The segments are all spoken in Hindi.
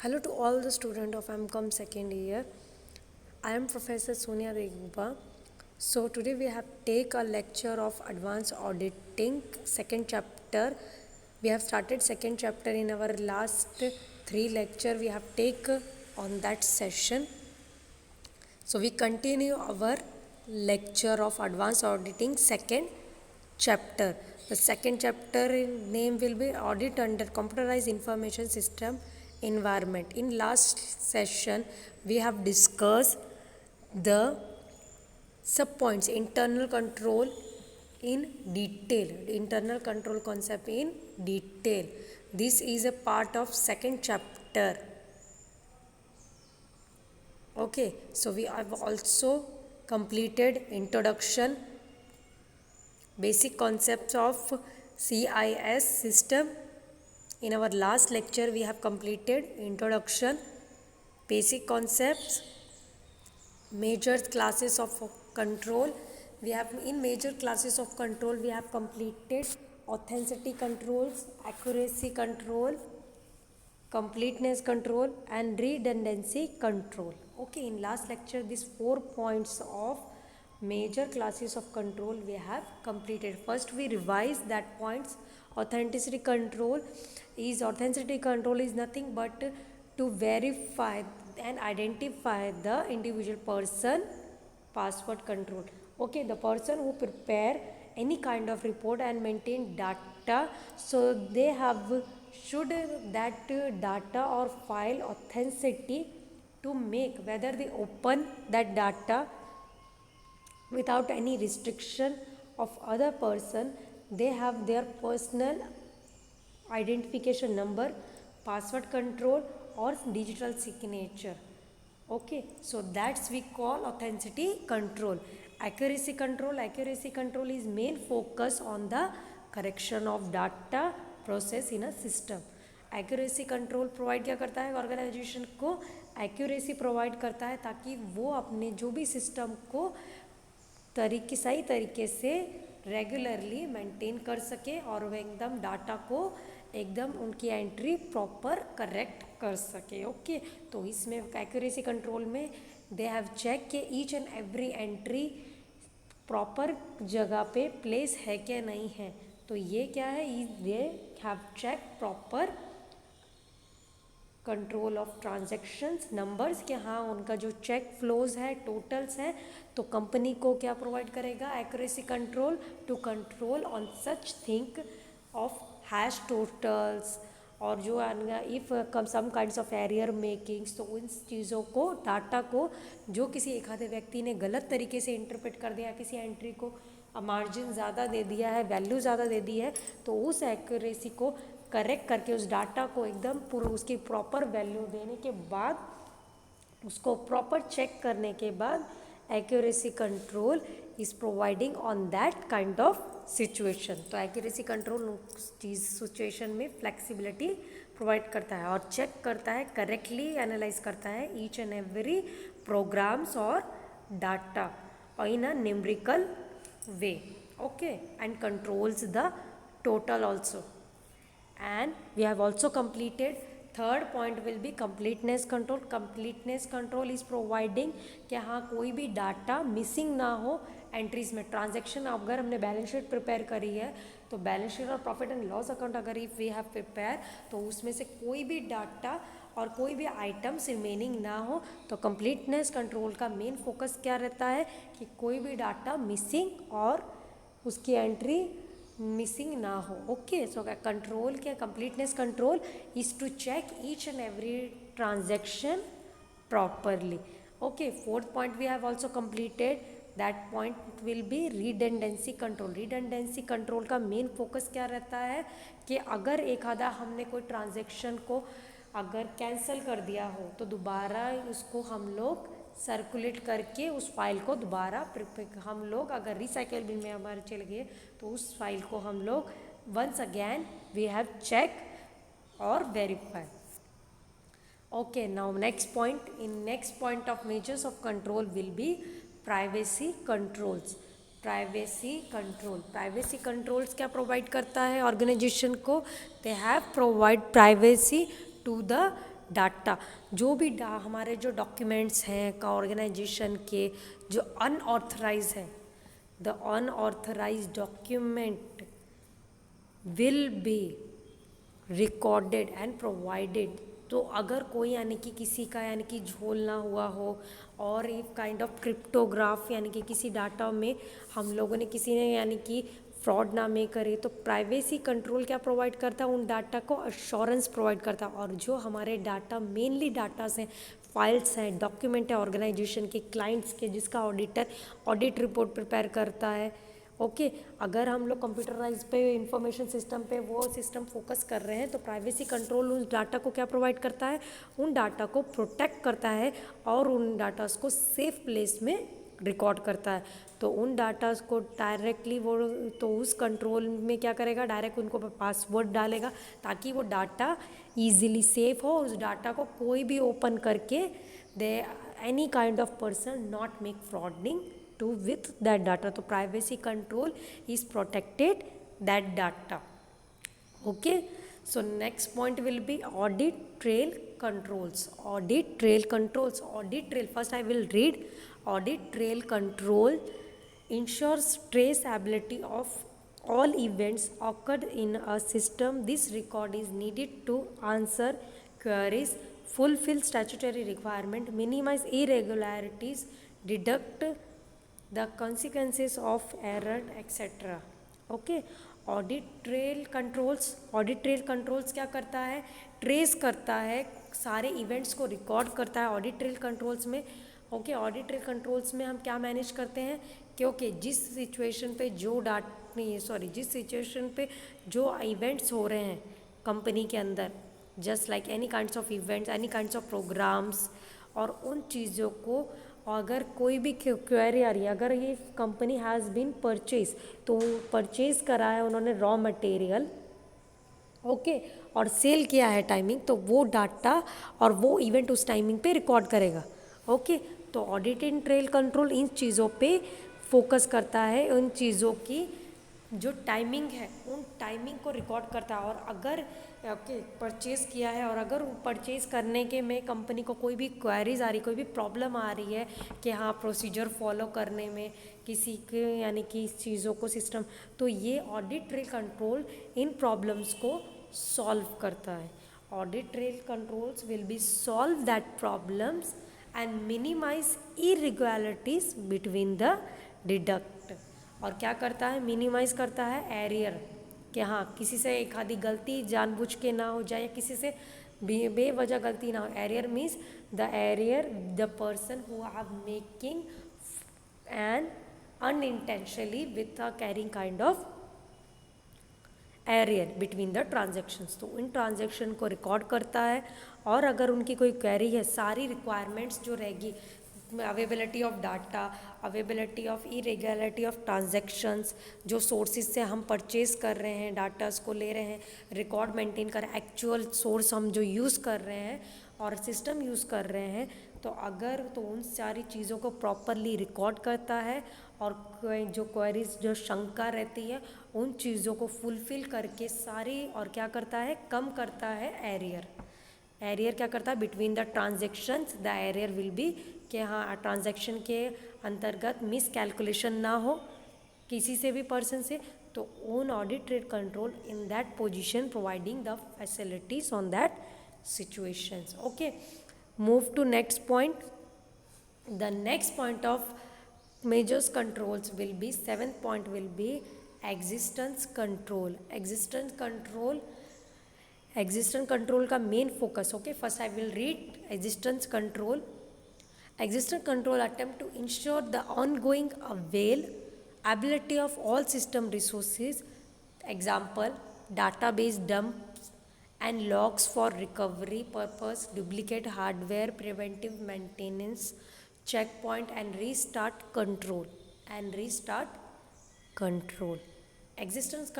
Hello to all the students of MCOM second year. I am Professor Sonia Reguba. So today we have take a lecture of advanced auditing second chapter. We have started second chapter in our last three lecture. We have take on that session. So we continue our lecture of advanced auditing second chapter. The second chapter name will be audit under computerized information system environment. In last session we have discussed the subpoints internal control in detail, internal control concept in detail. This is a part of second chapter. Okay, so we have also completed introduction, basic concepts of CIS system. In our last lecture we have completed introduction, basic concepts, major classes of control. We have in major classes of control we have completed authenticity controls, accuracy control, completeness control and redundancy control. Okay, in last lecture these 4 points of major classes of control we have completed. First we revise that points. Authenticity control is nothing but to verify and identify the individual person. Password control, okay, the person who prepare any kind of report and maintain data, so they have should that data or file authenticity to make whether they open that data without any restriction of other person. They have their personal identification number, password control or digital signature. Okay, so that's we call authenticity control. Accuracy control is main focus on the correction of data process in a system. Accuracy control provide क्या करता है, ऑर्गेनाइजेशन को एक्यूरेसी प्रोवाइड करता है ताकि वो अपने जो भी सिस्टम को सही तरीके से रेगुलरली मेंटेन कर सके और वो एकदम डाटा को एकदम उनकी एंट्री प्रॉपर करेक्ट कर सके. ओके, तो इसमें एक्यूरेसी कंट्रोल में दे हैव चेक कि each and every entry proper जगह पे प्लेस है क्या नहीं है. तो ये क्या है, they have check proper control of transactions numbers कि हाँ उनका जो चेक फ्लोज है टोटल्स है. तो कंपनी को क्या प्रोवाइड करेगा, accuracy control to control on such thing of hash totals और जो if some kinds of error makings. तो उन चीज़ों को डाटा को जो किसी एक आधे व्यक्ति ने गलत तरीके से इंटरप्रेट कर दिया, किसी एंट्री को मार्जिन ज़्यादा दे दिया है, वैल्यू ज़्यादा दे दी है, तो उस एक्यूरेसी को करेक्ट करके उस डाटा को एकदम पूरा उसकी प्रॉपर वैल्यू देने के बाद उसको प्रॉपर चेक करने के बाद accuracy control is providing on that kind of situation. तो एक्यूरेसी कंट्रोल चीज़ सिचुएशन में फ्लेक्सिबिलिटी प्रोवाइड करता है और चेक करता है, करेक्टली एनालाइज करता है ईच एंड एवरी प्रोग्राम्स और डाटा और in a numerical way. Okay, and controls the total also. And we have also completed third point will be completeness control. Completeness control is providing कि हाँ कोई भी डाटा मिसिंग ना हो एंट्रीज में. ट्रांजेक्शन अगर हमने बैलेंस शीट प्रिपेयर करी है तो बैलेंस शीट और प्रॉफिट एंड लॉस अकाउंट अगर इफ वी हैव प्रिपेयर तो उसमें से कोई भी डाटा और कोई भी आइटम्स रिमेनिंग ना हो. तो कंप्लीटनेस कंट्रोल का मेन फोकस क्या रहता है कि कोई भी डाटा मिसिंग और उसकी एंट्री मिसिंग ना हो. ओके, सो कंट्रोल क्या, completeness control is to check each and every transaction properly. Okay, fourth point we have also completed. That point will be redundancy control. Redundancy control का मेन फोकस क्या रहता है कि अगर एक आधा हमने कोई ट्रांजेक्शन को अगर कैंसिल कर दिया हो तो दोबारा उसको हम लोग सर्कुलेट करके उस फाइल को दोबारा हम लोग अगर रिसाइकल बिन में हमारे चले गए तो उस फाइल को हम लोग once again we have check और verify. Okay, now next point. In next point of measures of control will be privacy controls. Privacy controls क्या प्रोवाइड करता है ऑर्गेनाइजेशन को, they have provide privacy to the data, जो भी हमारे जो डॉक्यूमेंट्स हैं का ऑर्गेनाइजेशन के जो अनऑथराइज है, the unauthorise document will be recorded and provided. तो अगर कोई यानी कि किसी का यानी कि झोल ना हुआ हो और एक काइंड ऑफ क्रिप्टोग्राफ यानी कि किसी डाटा में हम लोगों ने किसी ने यानी कि फ्रॉड ना में करे, तो प्राइवेसी कंट्रोल क्या प्रोवाइड करता है, उन डाटा को अश्योरेंस प्रोवाइड करता है। और जो हमारे डाटा मेनली डाटास हैं, फाइल्स हैं, डॉक्यूमेंट है ऑर्गेनाइजेशन के, क्लाइंट्स के, जिसका ऑडिटर ऑडिट रिपोर्ट प्रिपेयर करता है। ओके अगर हम लोग कंप्यूटराइज पे इंफॉर्मेशन सिस्टम पे वो सिस्टम फोकस कर रहे हैं, तो प्राइवेसी कंट्रोल उस डाटा को क्या प्रोवाइड करता है, उन डाटा को प्रोटेक्ट करता है और उन डाटास को सेफ प्लेस में रिकॉर्ड करता है। तो उन डाटास को डायरेक्टली वो तो उस कंट्रोल में क्या करेगा, डायरेक्ट उनको पासवर्ड डालेगा ताकि वो डाटा ईजिली सेफ हो, उस डाटा को कोई भी ओपन करके they any kind of person not make frauding to with that data. तो privacy control is protected that data. Okay, so next point will be audit trail controls. Audit trail controls, audit trail, first I will read. Audit trail control ensures traceability of all events occurred in a system. This record is needed to answer queries, fulfill statutory requirement, minimize irregularities, deduct the consequences of error etc. Okay audit trail controls, audit trail controls क्या करता है, ट्रेस करता है, सारे इवेंट्स को रिकॉर्ड करता है ऑडिट ट्रेल कंट्रोल्स में। ओके ऑडिट ट्रेल कंट्रोल्स में हम क्या मैनेज करते हैं, क्योंकि जिस सिचुएशन पे जो जिस सिचुएशन पे जो इवेंट्स हो रहे हैं कंपनी के अंदर, just like any kinds of events, any kinds of programmes, और उन चीज़ों को अगर कोई भी क्वेरी आ रही है, अगर ये कंपनी हैज़ बीन परचेज, तो परचेज करा है उन्होंने रॉ मटेरियल, ओके और सेल किया है टाइमिंग, तो वो डाटा और वो इवेंट उस टाइमिंग पे रिकॉर्ड करेगा। ओके तो ऑडिट एंड ट्रेल कंट्रोल इन चीज़ों पे फोकस करता है, उन चीज़ों की जो टाइमिंग है उन टाइमिंग को रिकॉर्ड करता है। और अगर ओके परचेज़ किया है और अगर परचेज़ करने के में कंपनी को कोई भी क्वेरीज आ रही, कोई भी प्रॉब्लम आ रही है कि हाँ प्रोसीजर फॉलो करने में किसी के यानी कि इस चीज़ों को सिस्टम, तो ये ऑडिट ट्रेल कंट्रोल इन प्रॉब्लम्स को सॉल्व करता है। Audit trail controls will be solve that problems and minimise irregularities between the deduct. और क्या करता है, मिनिमाइज करता है एरियर, कि हाँ किसी से एक आधी गलती जानबूझ के ना हो जाए या किसी से बेवजह गलती ना हो। Error means the error the person who are making an unintentionally with a carrying kind of error between the transactions. तो इन ट्रांजेक्शन को रिकॉर्ड करता है और अगर उनकी कोई क्वेरी है, सारी रिक्वायरमेंट्स जो रहेगी, availability of data, availability of irregularity of transactions, जो सोर्सेज से हम परचेज कर रहे हैं, डाटास को ले रहे हैं, रिकॉर्ड मेंटेन कर, एक्चुअल सोर्स हम जो यूज़ कर रहे हैं और सिस्टम यूज़ कर रहे हैं, तो अगर तो उन सारी चीज़ों को प्रॉपरली रिकॉर्ड करता है और जो क्वेरीज जो शंका रहती है उन चीज़ों को फुलफिल करके सारी, और क्या करता है, कम करता है एरियर। एरियर क्या करता है, between the transactions the arrear will be, कि हाँ ट्रांजैक्शन के अंतर्गत मिस कैलकुलेशन ना हो किसी से भी पर्सन से, तो own audit trade control in that position providing the facilities on that situations. Okay move to next point. The next point of measures controls will be, seventh point will be existence control. Existence control का main focus, okay first I will read existence control. Existence control attempt to ensure the ongoing availability of all system resources, example database dumps and logs for recovery purpose, duplicate hardware, preventive maintenance, checkpoint and restart control। Existence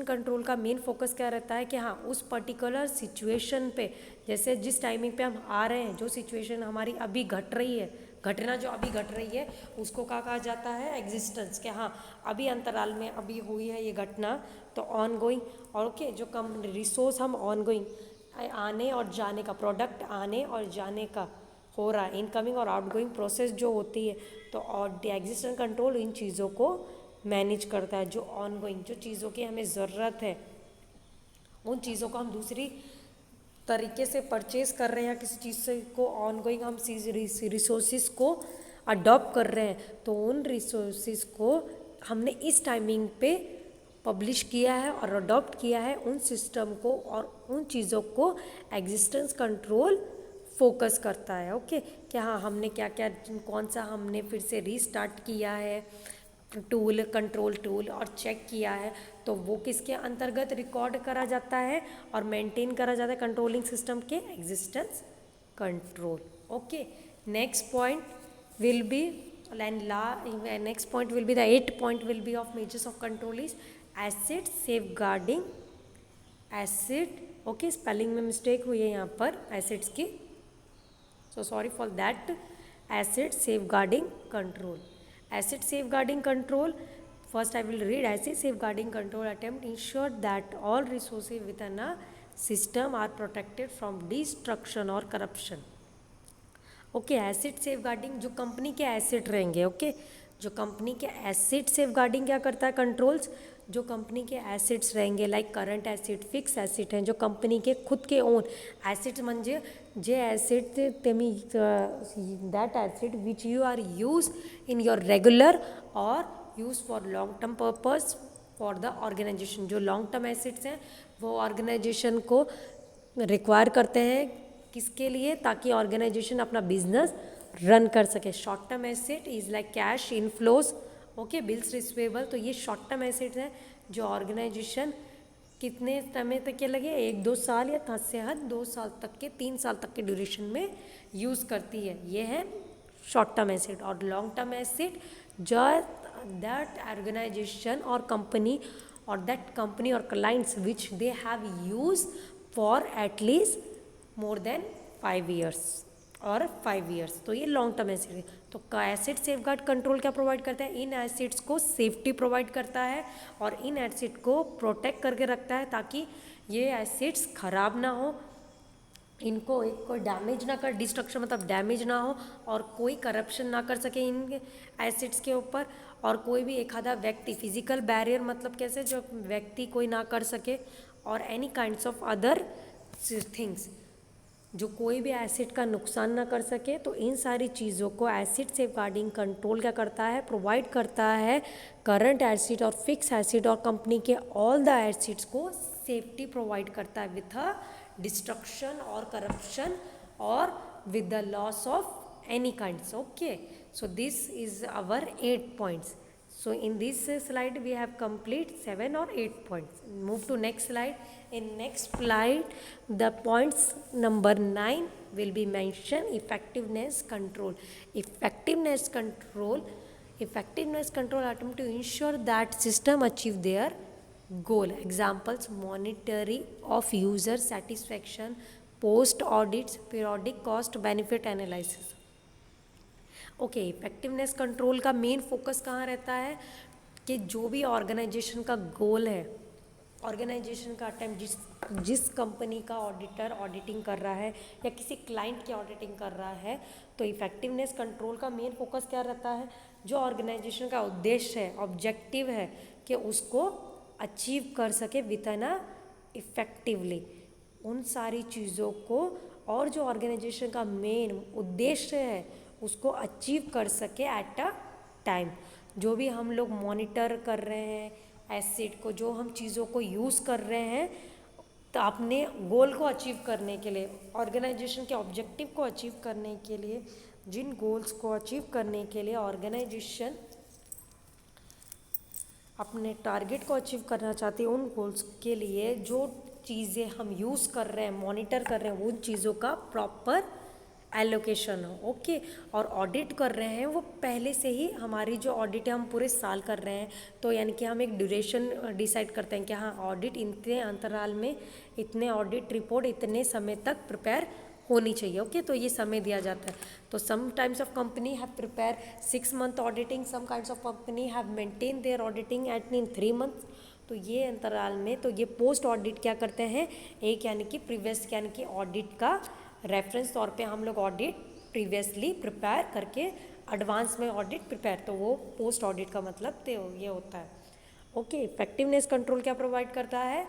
control का मेन फोकस क्या रहता है कि हाँ उस पर्टिकुलर सिचुएशन पे, जैसे जिस टाइमिंग पे हम आ रहे हैं, जो सिचुएशन हमारी अभी घट रही है, घटना जो अभी घट रही है उसको क्या कहा जाता है, एग्जिस्टेंस, कि हाँ अभी अंतराल में अभी हुई है ये घटना, तो ऑन गोइंग। और ओके जो कम रिसोर्स हम ऑन गोइंग आने और जाने का, प्रोडक्ट आने और जाने का हो रहा है, इनकमिंग और आउटगोइंग प्रोसेस जो होती है, तो और एग्जिस्टेंस कंट्रोल इन चीज़ों को मैनेज करता है। जो ऑनगोइंग, जो चीज़ों की हमें ज़रूरत है, उन चीज़ों को हम दूसरी तरीके से परचेज कर रहे हैं, या किसी चीज़ से को ऑनगोइंग हम रिसोर्सिस को अडॉप्ट कर रहे हैं, तो उन रिसोर्सिस को हमने इस टाइमिंग पे पब्लिश किया है और अडॉप्ट किया है उन सिस्टम को, और उन चीज़ों को एग्जिस्टेंस कंट्रोल फोकस करता है। ओके, कि हाँ हमने क्या क्या, कौन सा हमने फिर से रीस्टार्ट किया है टूल, कंट्रोल टूल, और चेक किया है, तो वो किसके अंतर्गत रिकॉर्ड करा जाता है और मेंटेन करा जाता है कंट्रोलिंग सिस्टम के existence control. Okay, next point will B next point will be the 8th point will be of measures of control is asset safeguarding asset। Okay, spelling में मिस्टेक हुई है यहाँ पर एसिड्स की, so sorry for that। asset safeguarding control, asset safeguarding control, first I will read asset safeguarding control attempt ensure that all resources within a system are protected from destruction or corruption। Okay, asset safeguarding, जो कंपनी के एसिड रहेंगे, ओके, जो कंपनी के एसिड सेफ गार्डिंग क्या करता है कंट्रोल्स, जो कंपनी के एसिड्स रहेंगे like current asset, fix asset हैं, जो कंपनी के खुद के ओन एसिड्स, म्हणजे जे एसिड तेमी that asset which you are use in your regular or use for long term purpose for the organisation. जो लॉन्ग टर्म एसिड्स हैं वो ऑर्गेनाइजेशन को रिक्वायर करते हैं, किसके लिए, ताकि ऑर्गेनाइजेशन अपना बिजनेस रन कर सके। Short term asset is like cash inflows, okay, bills receivable, तो ये शॉर्ट टर्म एसेट्स हैं जो ऑर्गेनाइजेशन कितने समय तक के लगे, 1-2 साल या हद से हद 2 साल तक के, 3 साल तक के ड्यूरेशन में यूज़ करती है, ये है शॉर्ट टर्म एसेट। और लॉन्ग टर्म एसेट जो दैट ऑर्गेनाइजेशन और कंपनी और clients which they have use for at least more than 5 years और 5 years, तो ये लॉन्ग टर्म एसिड है। तो एसिड सेफ गार्ड कंट्रोल क्या प्रोवाइड करता है, इन एसिड्स को सेफ्टी प्रोवाइड करता है और इन एसिड को प्रोटेक्ट करके रखता है, ताकि ये एसिड्स खराब ना हो, इनको कोई डैमेज ना कर, डिस्ट्रक्शन मतलब डैमेज ना हो, और कोई करप्शन ना कर सके इन एसिड्स के ऊपर, और कोई भी एक आधा व्यक्ति, फिजिकल बैरियर मतलब कैसे, जो व्यक्ति कोई ना कर सके, और any kinds of other things, जो कोई भी एसिड का नुकसान ना कर सके। तो इन सारी चीज़ों को एसिड सेफ गार्डिंग कंट्रोल क्या करता है, प्रोवाइड करता है करंट एसिड और फिक्स एसिड और कंपनी के ऑल द एसिड्स को सेफ्टी प्रोवाइड करता है विथ अ डिस्ट्रक्शन और करप्शन और with the loss of any kinds। Okay, so this is our 8 points। So in this slide we have complete 7 or 8 points। Move to next slide। In next slide the points number 9 will be mentioned effectiveness control। effectiveness control attempt to ensure that system achieve their goal। examples monitoring of user satisfaction, post audits, periodic cost benefit analysis। Okay, effectiveness control का मेन फोकस कहाँ रहता है कि जो भी ऑर्गेनाइजेशन का गोल है, ऑर्गेनाइजेशन का टाइम जिस कंपनी का ऑडिटर ऑडिटिंग कर रहा है या किसी क्लाइंट की ऑडिटिंग कर रहा है, तो इफेक्टिवनेस कंट्रोल का मेन फोकस क्या रहता है, जो ऑर्गेनाइजेशन का उद्देश्य है, ऑब्जेक्टिव है, कि उसको अचीव कर सके विद इन अ इफेक्टिवली, उन सारी चीज़ों को, और जो ऑर्गेनाइजेशन का मेन उद्देश्य है उसको अचीव कर सके एट अ टाइम। जो भी हम लोग मॉनिटर कर रहे हैं एसिड को, जो हम चीज़ों को यूज़ कर रहे हैं, तो अपने गोल को अचीव करने के लिए, ऑर्गेनाइजेशन के ऑब्जेक्टिव को अचीव करने के लिए, जिन गोल्स को अचीव करने के लिए ऑर्गेनाइजेशन अपने टारगेट को अचीव करना चाहती है, उन गोल्स के लिए जो चीज़ें हम यूज़ कर रहे हैं, मॉनिटर कर रहे हैं, उन चीज़ों का प्रॉपर एलोकेशन हो। ओके, और ऑडिट कर रहे हैं वो पहले से ही, हमारी जो ऑडिट है हम पूरे साल कर रहे हैं, तो यानी कि हम एक ड्यूरेशन डिसाइड करते हैं कि हाँ ऑडिट इतने अंतराल में, इतने ऑडिट रिपोर्ट इतने समय तक प्रिपेयर होनी चाहिए। ओके, तो ये समय दिया जाता है। तो some times of company have prepare 6 month auditing, some kinds of company have maintain their auditing at in 3 months। तो ये अंतराल में तो ये पोस्ट ऑडिट क्या करते हैं, एक यानी कि प्रीवियस यानी कि ऑडिट का रेफरेंस तौर पे हम लोग ऑडिट प्रीवियसली प्रिपेयर करके एडवांस में ऑडिट प्रिपेयर, तो वो पोस्ट ऑडिट का मतलब तो ये होता है। ओके, इफेक्टिवनेस कंट्रोल क्या प्रोवाइड करता है,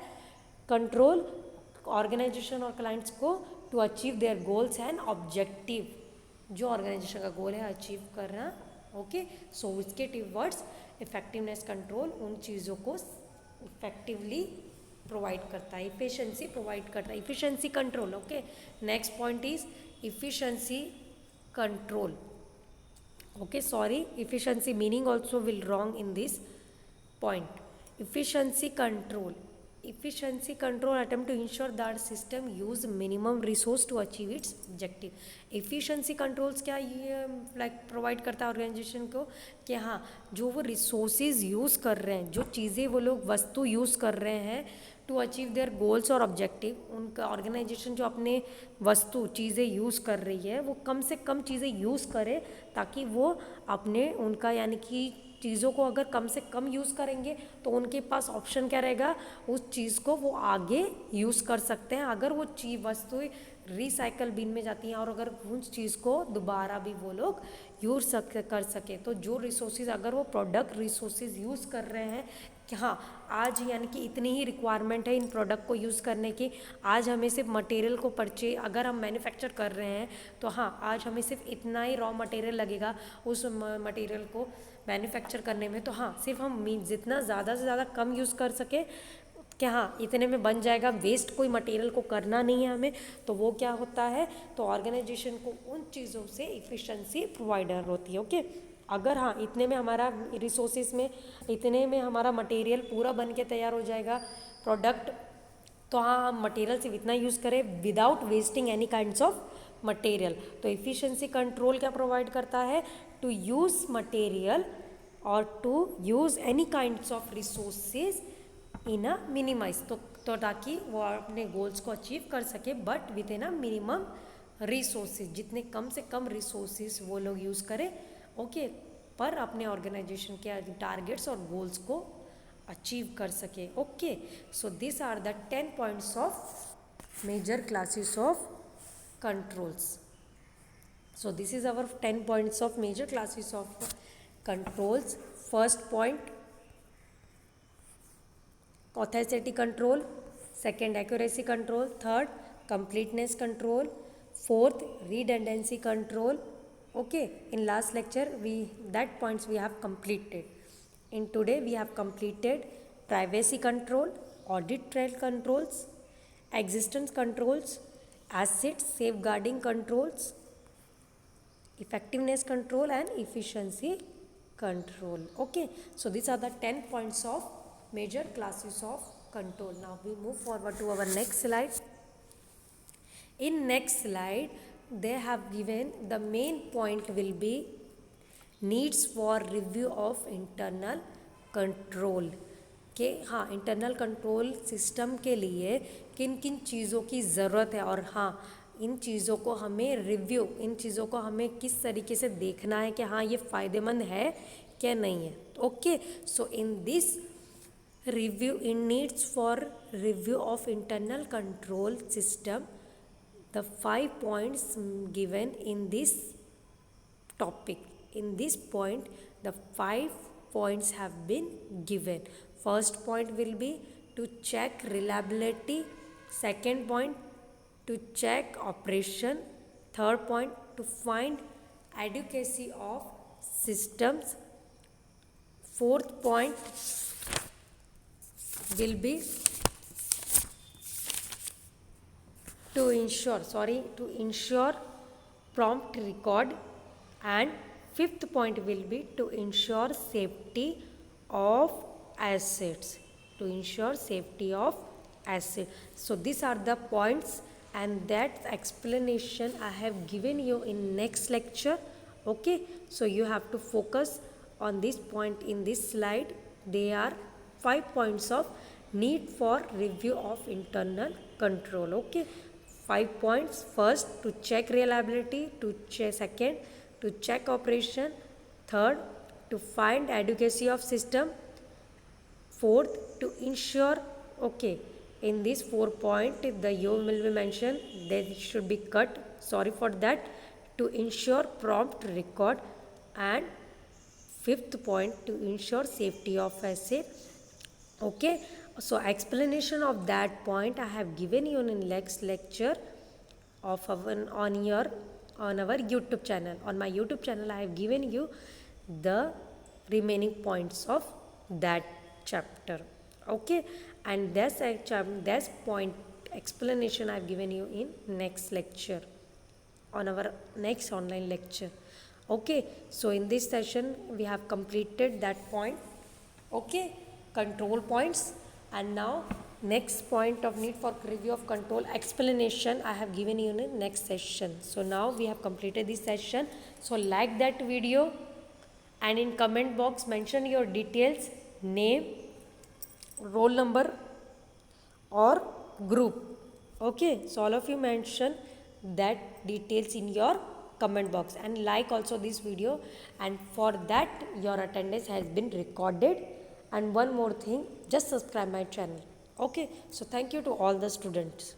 कंट्रोल ऑर्गेनाइजेशन और क्लाइंट्स को to achieve their goals and objective, जो ऑर्गेनाइजेशन का गोल है अचीव करना। ओके, सो उसके टूवर्ड्स इफेक्टिवनेस कंट्रोल उन चीज़ों को इफेक्टिवली प्रोवाइड करता है, इफिशिएंसी प्रोवाइड करता है, efficiency control. Okay, next point is efficiency control. Okay, sorry, efficiency meaning also will wrong in this point. Efficiency control attempt to ensure that system use minimum resource to achieve its objective. efficiency controls क्या ये लाइक प्रोवाइड करता है ऑर्गेनाइजेशन को कि हाँ जो वो रिसोर्सेज यूज़ कर रहे हैं, जो चीज़ें वो लोग वस्तु यूज़ कर रहे हैं टू अचीव देयर गोल्स और ऑब्जेक्टिव, उनका ऑर्गेनाइजेशन जो अपने वस्तु चीज़ें यूज़ कर रही है वो कम से कम चीज़ें यूज़ करे, ताकि वो अपने उनका यानी कि चीज़ों को अगर कम से कम यूज़ करेंगे तो उनके पास ऑप्शन क्या रहेगा, उस चीज़ को वो आगे यूज़ कर सकते हैं। अगर वो चीज़ वस्तुएं रिसाइकल बिन में जाती हैं और अगर उस चीज़ को दोबारा भी वो लोग यूज़ कर सके, तो जो रिसोर्सेज अगर वो प्रोडक्ट रिसोर्सेज यूज़ कर रहे हैं कि हाँ आज यानी कि इतनी ही रिक्वायरमेंट है इन प्रोडक्ट को यूज़ करने की, आज हमें सिर्फ मटेरियल को अगर हम मैन्युफैक्चर कर रहे हैं तो हाँ आज हमें सिर्फ इतना ही रॉ मटेरियल लगेगा उस मटेरियल को मैन्युफैक्चर करने में, तो हाँ सिर्फ हम जितना ज़्यादा से ज़्यादा कम यूज़ कर सके कि हाँ इतने में बन जाएगा, वेस्ट कोई मटेरियल को करना नहीं है हमें, तो वो क्या होता है, तो ऑर्गेनाइजेशन को उन चीज़ों से इफ़िशेंसी प्रोवाइडर होती है। ओके, अगर हाँ इतने में हमारा रिसोर्सेज में इतने में हमारा मटेरियल पूरा बन के तैयार हो जाएगा प्रोडक्ट, तो हाँ हम मटेरियल सिर्फ इतना यूज़ करें without wasting any kinds of material. तो इफ़िशेंसी कंट्रोल क्या प्रोवाइड करता है, टू यूज़ मटेरियल और to use any kinds of resources in a minimise, तो ताकि वो अपने गोल्स को अचीव कर सके but with in a minimum resources, जितने कम से कम रिसोर्सेज वो लोग यूज़ करें। ओके, पर अपने ऑर्गेनाइजेशन के टारगेट्स और गोल्स को अचीव कर सके। Okay, so this are the 10 points of major classes of controls. So this is our 10 points of major classes of controls. First point, authenticity control. Second, accuracy control. Third, completeness control. Fourth, redundancy control. Okay, in last lecture that points we have completed. In today we have completed privacy control, audit trail controls, existence controls, asset safeguarding controls, effectiveness control and efficiency control. Okay, so these are the 10 points of major classes of control. Now we move forward to our next slide. In next slide they have given the main point will be needs for review of internal control के हाँ इंटरनल कंट्रोल सिस्टम के लिए किन किन चीज़ों की ज़रूरत है और हाँ इन चीज़ों को हमें रिव्यू, इन चीज़ों को हमें किस तरीके से देखना है कि हाँ ये फ़ायदेमंद है क्या नहीं है. Okay, so in this review in needs for review of internal control system, the 5 points given in this topic. In this point the 5 points have been given. First point will be to check reliability, second point to check operation, third point to find adequacy of systems, fourth point will be to ensure prompt record, and fifth point will be to ensure safety of assets, to ensure safety of assets. So these are the points and that explanation I have given you in next lecture. Okay, so you have to focus on this point in this slide. They are 5 points of need for review of internal control. Okay, 5 points. First, to check reliability, second to check operation, third to find adequacy of system, Fourth, to ensure, okay, in this 4 point, the you will be mentioned, they should be cut. Sorry for that. To ensure prompt record. And fifth point, to ensure safety of essay. Okay, so explanation of that point I have given you in next lecture of on our YouTube channel. On my YouTube channel, I have given you the remaining points of that chapter. Okay, and that's point explanation I have given you in next lecture, on our next online lecture. Okay, so in this session we have completed that point. Okay, control points. And now next point of need for review of control explanation I have given you in the next session. So now we have completed this session. So like that video, and in comment box mention your details, name, roll number or group. Okay, so all of you mention that details in your comment box, and like also this video, and for that your attendance has been recorded. And one more thing, just subscribe my channel. Okay, so thank you to all the students.